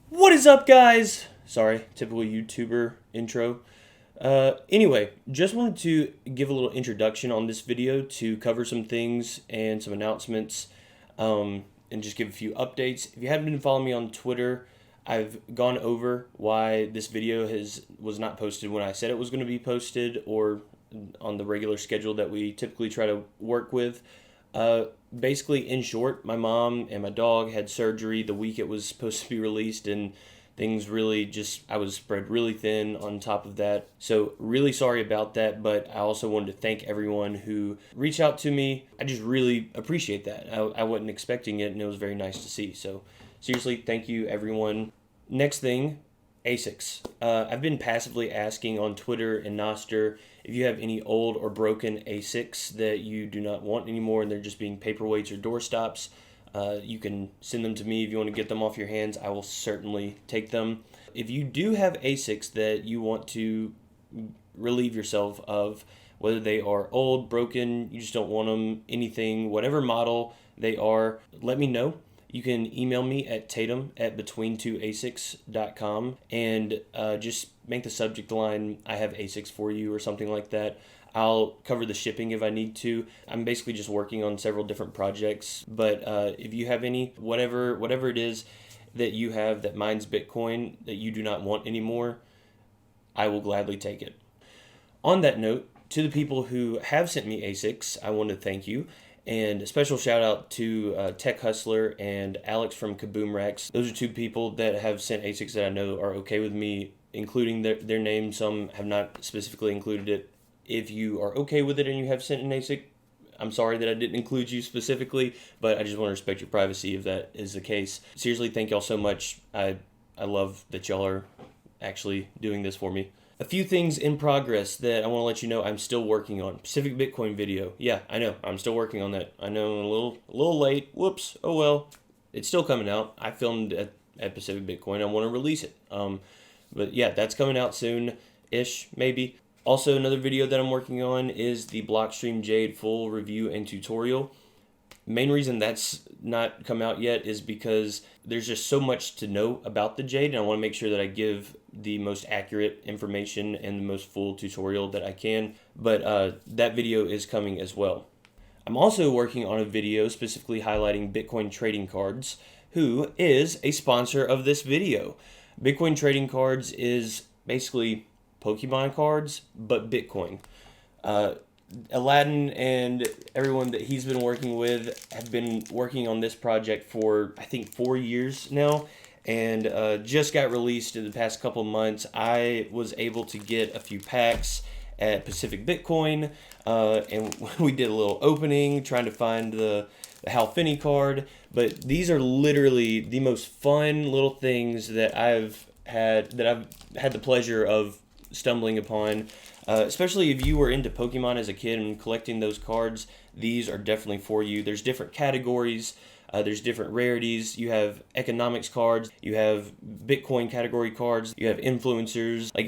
What is up, guys? Sorry, typical YouTuber intro. Anyway, just wanted to give a little introduction on this video to cover some things and some announcements, and just give a few updates. If you haven't been following me on Twitter, I've gone over why this video was not posted when I said it was going to be posted or on the regular schedule that we typically try to work with. Basically, in short, my mom and my dog had surgery the week it was supposed to be released, and things really I was spread really thin on top of that. So, really sorry about that, but I also wanted to thank everyone who reached out to me. I just really appreciate that. I wasn't expecting it, and it was very nice to see. So, seriously, thank you, everyone. Next thing, ASICs. I've been passively asking on Twitter and Noster if you have any old or broken ASICs that you do not want anymore and they're just being paperweights or doorstops. You can send them to me if you want to get them off your hands. I will certainly take them. If you do have ASICs that you want to relieve yourself of, whether they are old, broken, you just don't want them, anything, whatever model they are, let me know. You can email me at tatum@betweentwoasics.com and just make the subject line, I have ASICs for you, or something like that. I'll cover the shipping if I need to. I'm basically just working on several different projects, but if you have any, whatever it is that you have that mines Bitcoin that you do not want anymore, I will gladly take it. On that note, to the people who have sent me ASICs, I want to thank you. And a special shout out to Tech Hustler and Alex from Kaboom Racks. Those are two people that have sent ASICs that I know are okay with me including their name. Some have not specifically included it. If you are okay with it and you have sent an ASIC, I'm sorry that I didn't include you specifically, but I just want to respect your privacy if that is the case. Seriously, thank y'all so much. I love that y'all are actually doing this for me. A few things in progress that I want to let you know I'm still working on. Pacific Bitcoin video. Yeah, I know. I'm still working on that. I know I'm a little late. Whoops. Oh well. It's still coming out. I filmed at Pacific Bitcoin. I want to release it. But yeah, that's coming out soon-ish, maybe. Also, another video that I'm working on is the Blockstream Jade full review and tutorial. Main reason that's not come out yet is because there's just so much to know about the Jade, and I want to make sure that I give the most accurate information and the most full tutorial that I can, but that video is coming as well. I'm also working on a video specifically highlighting Bitcoin Trading Cards, who is a sponsor of this video. Bitcoin Trading Cards is basically Pokemon cards, but Bitcoin. Aladdin and everyone that he's been working with have been working on this project for, I think, 4 years now, and just got released in the past couple months. I was able to get a few packs at Pacific Bitcoin, and we did a little opening trying to find the Hal Finney card, but these are literally the most fun little things that I've had the pleasure of stumbling upon. Especially if you were into Pokemon as a kid and collecting those cards, these are definitely for you. There's different categories, there's different rarities. You have economics cards, you have Bitcoin category cards, you have influencers. Like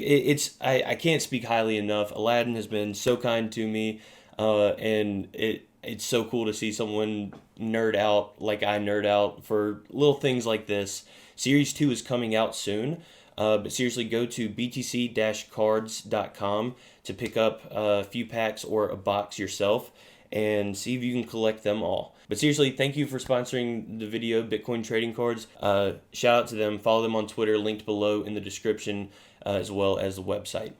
I can't speak highly enough. Aladdin has been so kind to me, and it's so cool to see someone nerd out like I nerd out for little things like this. Series 2 is coming out soon. But seriously, go to btc-cards.com to pick up a few packs or a box yourself and see if you can collect them all. But seriously, thank you for sponsoring the video, Bitcoin Trading Cards. Shout out to them. Follow them on Twitter, linked below in the description, as well as the website.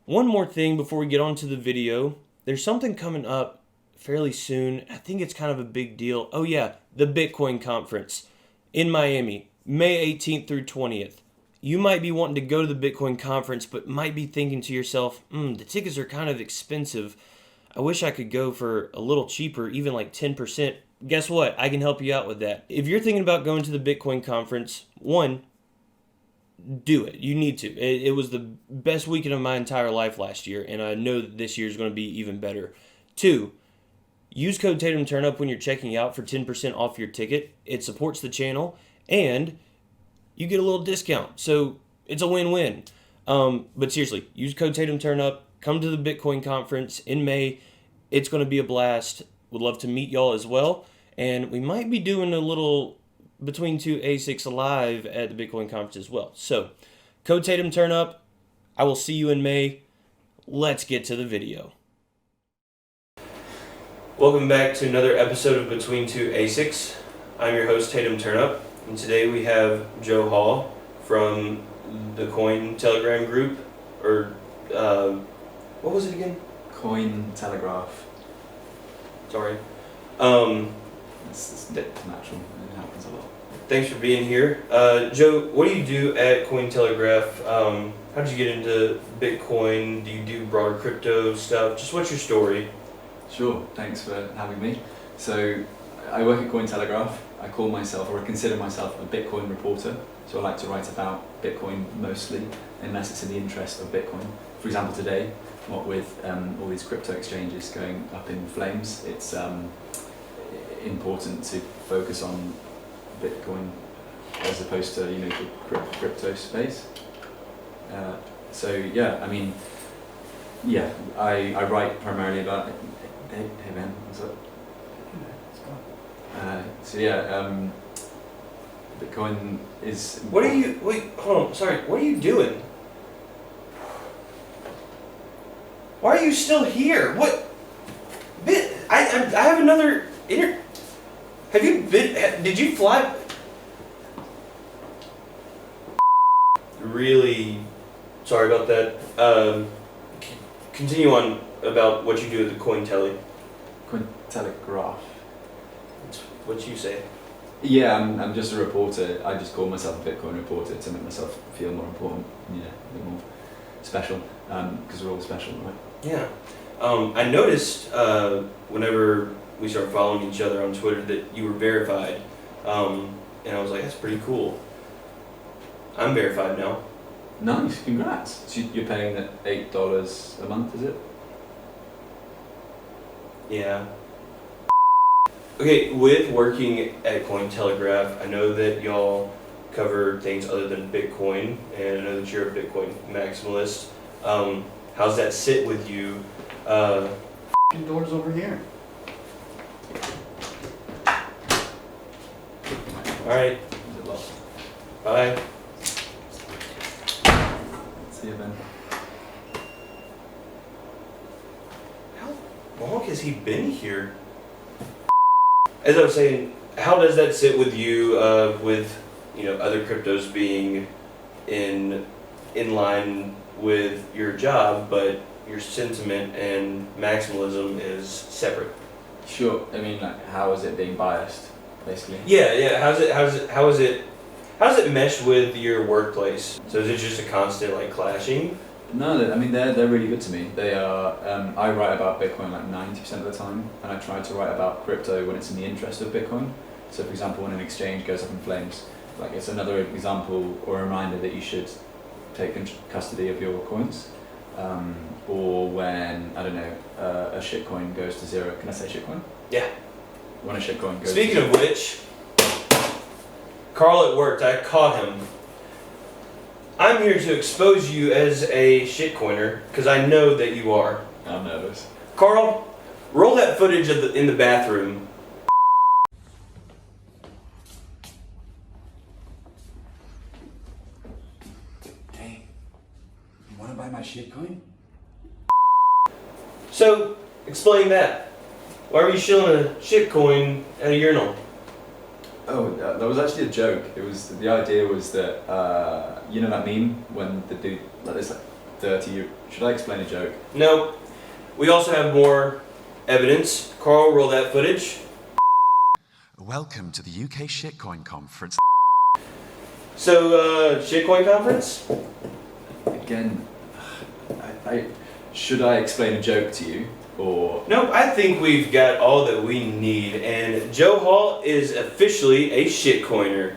One more thing before we get on to the video. There's something coming up fairly soon. I think it's kind of a big deal. Oh yeah, the Bitcoin conference in Miami, May 18th through 20th. You might be wanting to go to the Bitcoin conference, but might be thinking to yourself, the tickets are kind of expensive. I wish I could go for a little cheaper, even like 10%. Guess what? I can help you out with that. If you're thinking about going to the Bitcoin conference, one, do it. You need to. It was the best weekend of my entire life last year, and I know that this year is going to be even better. Two, use code TATUMTURNUP when you're checking out for 10% off your ticket. It supports the channel, and you get a little discount. So it's a win-win. But seriously, use code TATUMTURNUP. Come to the Bitcoin conference in May. It's going to be a blast. Would love to meet y'all as well. And we might be doing a little Between Two ASICs live at the Bitcoin conference as well. So, code Tatum turn up. I will see you in May. Let's get to the video. Welcome back to another episode of Between Two ASICs. I'm your host, Tatum Turnup, and today we have Joe Hall from the Coin Telegram group, or what was it again? Coin Telegraph. Sorry. It's natural. It happens a lot. Thanks for being here. Joe, what do you do at Cointelegraph? How did you get into Bitcoin? Do you do broader crypto stuff? Just what's your story? Sure, thanks for having me. So, I work at Cointelegraph. I call myself, or I consider myself, a Bitcoin reporter. So I like to write about Bitcoin mostly, unless it's in the interest of Bitcoin. For example, today, what with all these crypto exchanges going up in flames, it's important to focus on Bitcoin as opposed to the crypto space. So yeah, I mean, yeah, I write primarily about. Hey man, what's up? So yeah, Bitcoin is. What are you? Wait, hold on. Sorry, what are you doing? Why are you still here? What? I have another Have you been? Did you fly? Really sorry about that. Continue on about what you do at the Cointelegraph. What you say? Yeah, I'm just a reporter. I just call myself a Bitcoin reporter to make myself feel more important. Yeah, a bit more special. Because we're all special, right? Yeah. I noticed whenever we started following each other on Twitter that you were verified, and I was like, that's pretty cool. I'm verified now. Nice, congrats. So you're paying that $8 a month, is it? Yeah. Okay, with working at Cointelegraph, I know that y'all cover things other than Bitcoin, and I know that you're a Bitcoin maximalist. How's that sit with you? Doors over here. Alright, bye. See you, Ben. How long has he been here? As I was saying, how does that sit with you, with other cryptos being in line with your job, but your sentiment and maximalism is separate? Sure. I mean, like, how is it being biased, basically? Yeah. How does it mesh with your workplace? So is it just a constant clashing? No, I mean they're really good to me. They are. I write about Bitcoin like 90% of the time, and I try to write about crypto when it's in the interest of Bitcoin. So, for example, when an exchange goes up in flames, it's another example or a reminder that you should take custody of your coins. Or when a shitcoin goes to zero. Can I say shitcoin? Yeah. When a shitcoin goes. Speaking of which, Carl at work, I caught him. I'm here to expose you as a shitcoiner because I know that you are. I'm nervous. Carl, roll that footage in the bathroom. Hey, you want to buy my shitcoin? So, explain that. Why were you shilling a shitcoin at a urinal? Oh, that was actually a joke. The idea was that that meme when the dude it's 30. Should I explain a joke? No. We also have more evidence. Carl, roll that footage. Welcome to the UK Shitcoin Conference. So, shitcoin conference? Again, should I explain a joke to you? Or Nope, I think we've got all that we need, and Joe Hall is officially a shitcoiner.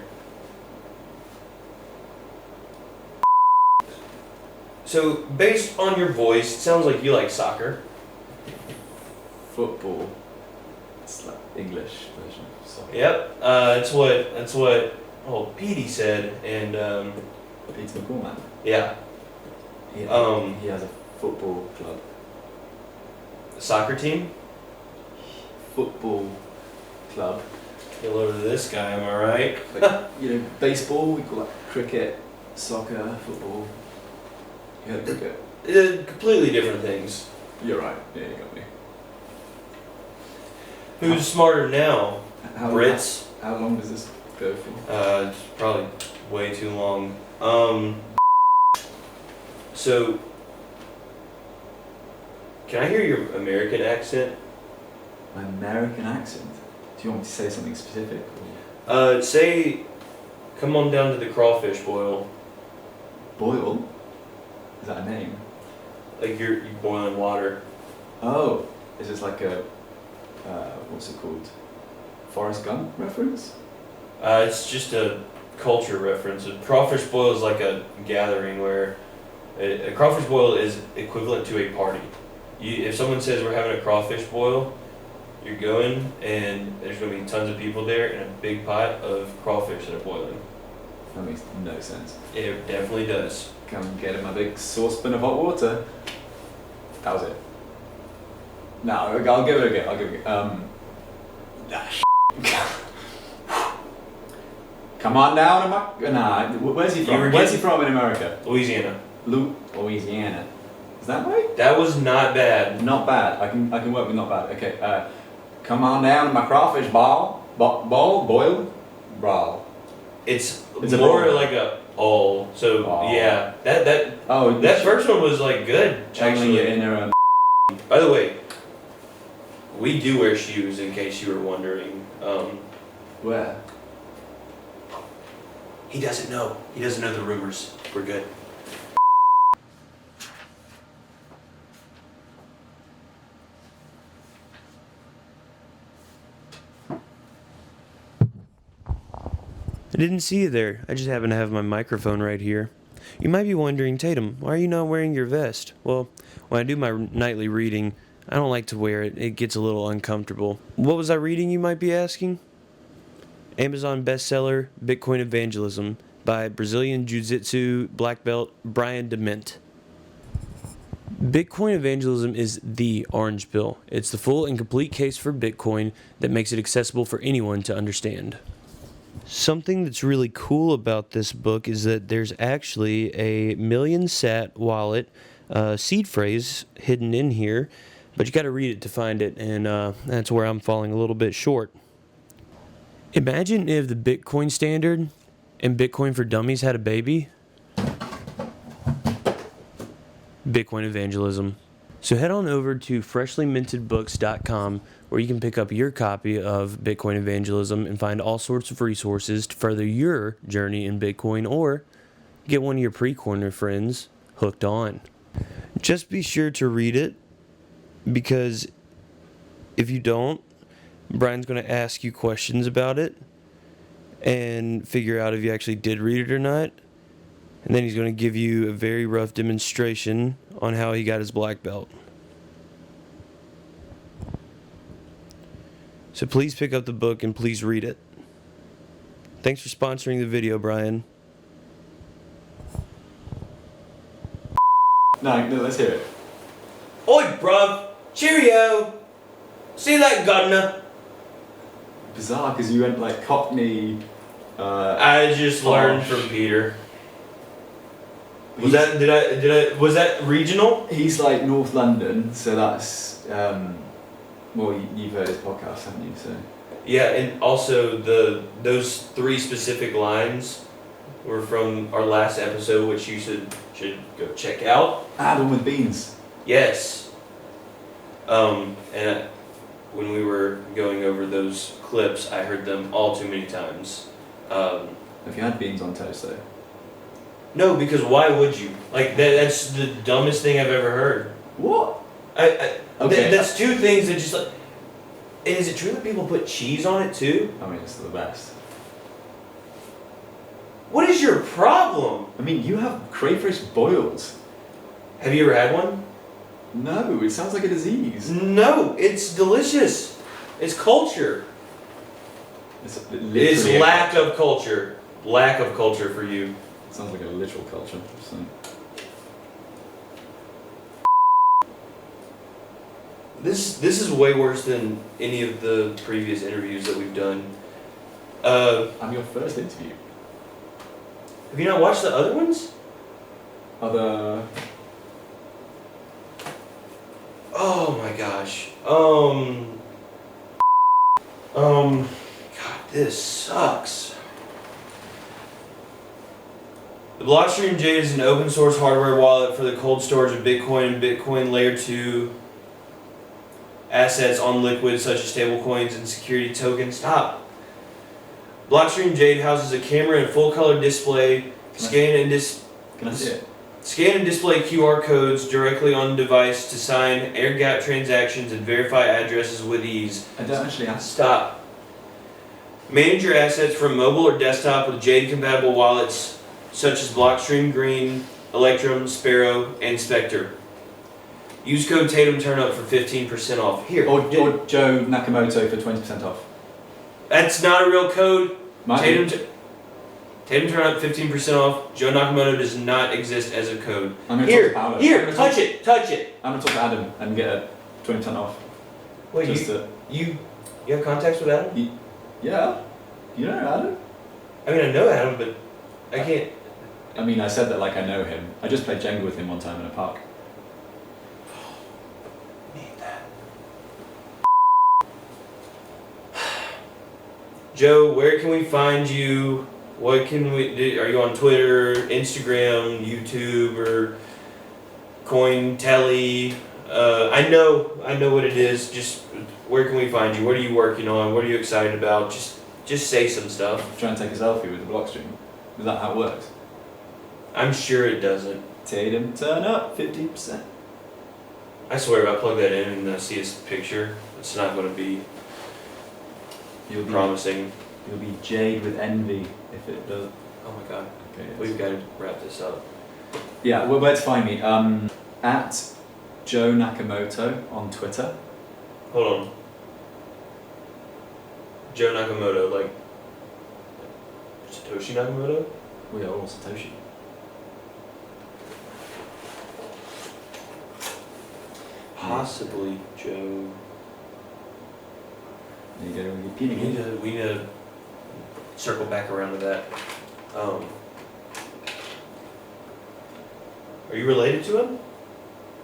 So, based on your voice, it sounds like you like soccer. football. It's like English version of soccer. Yep, that's what Petey said, and Peter McCormack. yeah, He has a football club. soccer team. Football club. Hello to this guy, am I right? Like, baseball, we call it cricket, soccer, football. You heard of cricket? Completely different things. You're right. Yeah, you got me. Who's smarter now? Brits? How long does this go for? It's probably way too long. So, can I hear your American accent? My American accent? Do you want me to say something specific? Or? Say, come on down to the crawfish boil. Boil? Is that a name? Like you're boiling water. Oh, is this like a, what's it called? Forrest Gump reference? It's just a culture reference. A crawfish boil is like a gathering where a crawfish boil is equivalent to a party. If someone says we're having a crawfish boil, you're going and there's going to be tons of people there and a big pot of crawfish that are boiling. That makes no sense. It definitely does. Come get in my big saucepan of hot water. That was it. No, I'll give it a go. Come on down to my... where's he from? Where's he from in America? Louisiana. Louisiana. Is that right? That was not bad. Not bad. I can work with not bad. Okay. Come on down to my crawfish boil. It's a more boil. like a all. So Oh. yeah, that first one was like good. channeling your Actually, inner. by the way, we do wear shoes in case you were wondering. Where? He doesn't know. He doesn't know the rumors. We're good. I didn't see you there. I just happen to have my microphone right here. You might be wondering, Tatum, why are you not wearing your vest? Well, when I do my nightly reading, I don't like to wear it. It gets a little uncomfortable. What was I reading, you might be asking? Amazon bestseller, Bitcoin Evangelism, by Brazilian Jiu-Jitsu black belt Brian DeMint. Bitcoin Evangelism is the orange pill. It's the full and complete case for Bitcoin that makes it accessible for anyone to understand. Something that's really cool about this book is that there's actually a million sat wallet seed phrase hidden in here, but you got to read it to find it, and that's where I'm falling a little bit short. Imagine if the Bitcoin standard and Bitcoin for Dummies had a baby. Bitcoin Evangelism. So head on over to freshlymintedbooks.com where you can pick up your copy of Bitcoin Evangelism and find all sorts of resources to further your journey in Bitcoin, or get one of your pre-coiner friends hooked on. Just be sure to read it, because if you don't, Brian's going to ask you questions about it and figure out if you actually did read it or not. And then he's going to give you a very rough demonstration on how he got his black belt. So please pick up the book and please read it. Thanks for sponsoring the video, Brian. No, let's hear it. Oi, bruv. Cheerio. See you later, governor. Bizarre, because you went like Cockney. I just learned from Peter. Was that regional? He's like North London, so that's well, you've heard his podcast, haven't you? So Yeah, and also those three specific lines were from our last episode, which you should go check out. the one with beans. Yes. And when we were going over those clips, I heard them all too many times. Have you had beans on toast though? No, because why would you? Like that's the dumbest thing I've ever heard. What? Okay. That's two things that just like. And is it true that people put cheese on it too? I mean, it's the best. What is your problem? I mean, you have crayfish boils. Have you ever had one? No, it sounds like a disease. No, it's delicious. It's culture. It's It's lack of culture. Lack of culture for you. It sounds like a literal culture. So. This is way worse than any of the previous interviews that we've done. I'm your first interview. Have you not watched the other ones? Other... Oh my gosh. God, this sucks. The Blockstream Jade is an open source hardware wallet for the cold storage of Bitcoin and Bitcoin Layer 2 assets on Liquid, such as stablecoins and security tokens. Stop. Blockstream Jade houses a camera and full color display. Can I see it? Scan and display QR codes directly on device to sign air-gap transactions and verify addresses with ease. I don't actually have... Stop. Manage your assets from mobile or desktop with Jade-compatible wallets such as Blockstream Green, Electrum, Sparrow, and Spectre. Use code TATUMTURNUP for 15% off. Here. Or Joe Nakamoto for 20% off. That's not a real code. Might be. Tatum TURNUP 15% off. Joe Nakamoto does not exist as a code. I'm gonna Here, talk to here, touch it. I'm gonna talk to Adam and get a 20% off. Wait, you have contacts with Adam? Yeah. You know Adam? I mean, I know Adam, but I can't. I mean, I said that like I know him. I just played Jenga with him one time in a park. Need that. Joe, where can we find you? What can we do? Are you on Twitter, Instagram, YouTube, or CoinTelly? I know what it is. Just where can we find you? What are you working on? What are you excited about? Just say some stuff. Try and take a selfie with the Blockstream. Is that how it works? I'm sure it doesn't. Tatum, turn up 50%. I swear, if I plug that in and I see his picture, it's not going to be promising. You'll be Jade with envy if it does. Oh my god. Okay. We've got to wrap this up. Yeah, well, where to find me? At Joe Nakamoto on Twitter. Hold on. Joe Nakamoto, like Satoshi Nakamoto? We are all Satoshi. Possibly Joe. There you go, repeating it. We need to circle back around to that. Are you related to him?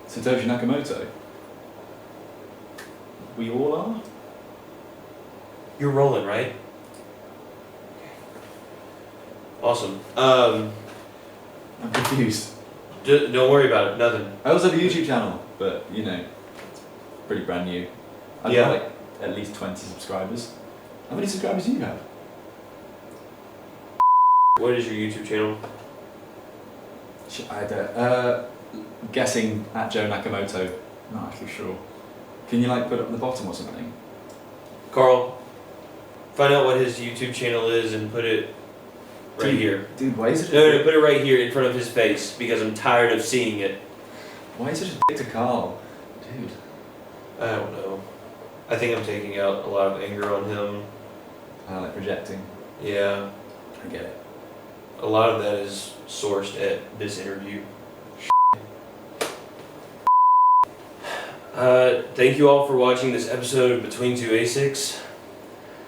Satoshi Nakamoto. We all are? You're rolling, right? Awesome. I'm confused. Don't worry about it. Nothing. I also have a YouTube channel, but you know, it's pretty brand new. I've got like at least 20 subscribers. How many subscribers do you have? What is your YouTube channel? I don't. Guessing at Joe Nakamoto. Not actually sure. Can you like put it on the bottom or something? Carl, find out what his YouTube channel is and put it right here. Dude, why is it? No, put it right here in front of his face because I'm tired of seeing it. Why is it a dick to Carl? Dude. I don't know. I think I'm taking out a lot of anger on him. Like projecting. Yeah. I get it. A lot of that is sourced at this interview. Thank you all for watching this episode of Between Two ASICs.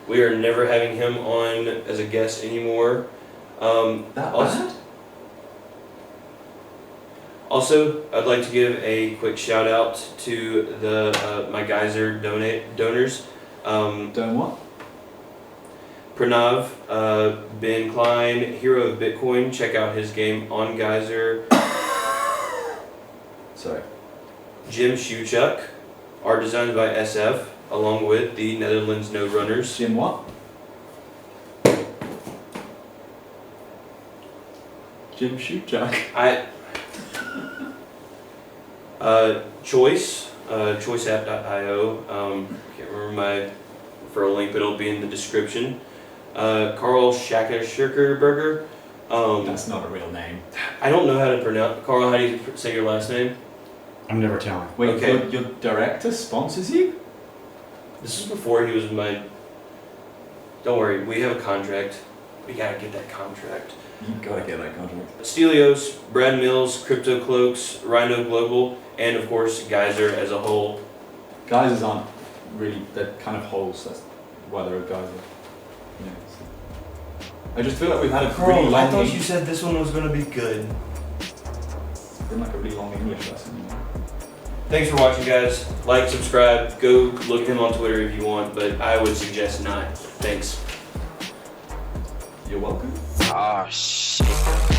We are never having him on as a guest anymore. Bad? Also, I'd like to give a quick shout out to the my Geyser donors. Don't what? Pranav, Ben Klein, Hero of Bitcoin. Check out his game on Geyser. Sorry. Jim Shuchuk, art designed by SF, along with the Netherlands Node Runners. Jim what? Jim Shuchuk. Choice, choiceapp.io. Can't remember my referral link, but it'll be in the description. Carl Schackerberger. That's not a real name. I don't know how to pronounce. Carl, how do you say your last name? I'm never telling. Wait, Okay. your director sponsors you? This is before he was my. Don't worry, we have a contract. We gotta get that contract. You gotta get that contract. Stelios, Brad Mills, Crypto Cloaks, Rhino Global, and of course Geyser as a whole. Geysers aren't really, they're kind of holes, that's why they're a geyser. You know, I just feel like we've had a really long. I thought you said this one was gonna be good. It's been like a really long English lesson. Thanks for watching, guys. Like, subscribe, go look at him on Twitter if you want, but I would suggest not. Thanks. You're welcome. Oh shit.